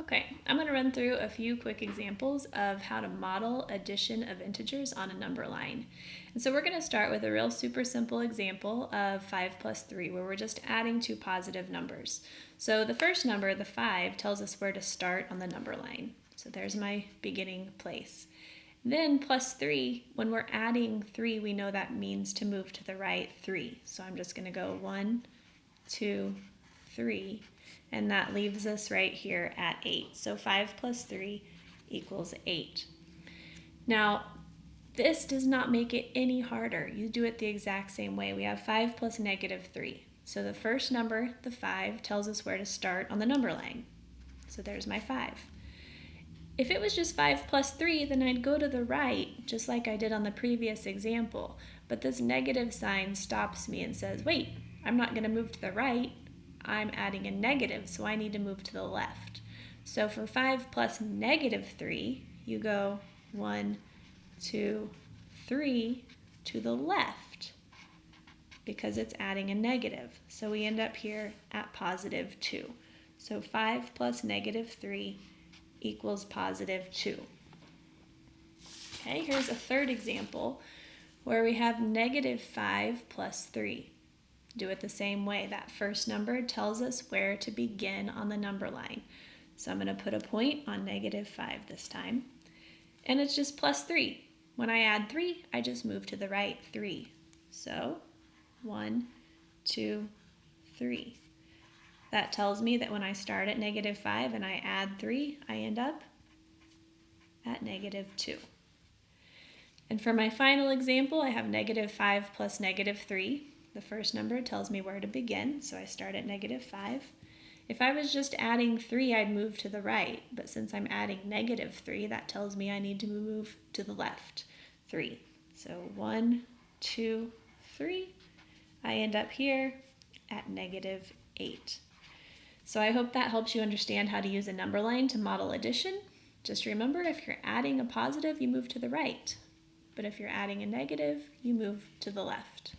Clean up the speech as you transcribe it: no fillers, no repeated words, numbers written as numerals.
Okay, I'm going to run through a few quick examples of how to model addition of integers on a number line. And so we're going to start with a real super simple example of 5 plus 3, where we're just adding two positive numbers. So the first number, the 5, tells us where to start on the number line. So there's my beginning place. Then plus 3, when we're adding 3, we know that means to move to the right 3. So I'm just going to go 1, 2, 3. And that leaves us right here at 8. So 5 plus 3 equals 8. Now, this does not make it any harder. You do it the exact same way. We have 5 plus negative 3. So the first number, the 5, tells us where to start on the number line. So there's my 5. If it was just 5 plus 3, then I'd go to the right, just like I did on the previous example. But this negative sign stops me and says, wait, I'm not going to move to the right. I'm adding a negative, so I need to move to the left. So for 5 plus negative 3, you go 1, 2, 3 to the left because it's adding a negative. So we end up here at positive 2. So 5 plus negative 3 equals positive 2. Okay, here's a third example where we have negative 5 plus 3. Do it the same way. That first number tells us where to begin on the number line. So I'm going to put a point on negative 5 this time. And it's just plus 3. When I add 3, I just move to the right 3. So 1, 2, 3. That tells me that when I start at negative 5 and I add 3, I end up at negative 2. And for my final example, I have negative 5 plus negative 3. The first number tells me where to begin, so I start at negative 5. If I was just adding 3, I'd move to the right, but since I'm adding negative 3, that tells me I need to move to the left 3. So 1, 2, 3. I end up here at negative 8. So I hope that helps you understand how to use a number line to model addition. Just remember, if you're adding a positive, you move to the right. But if you're adding a negative, you move to the left.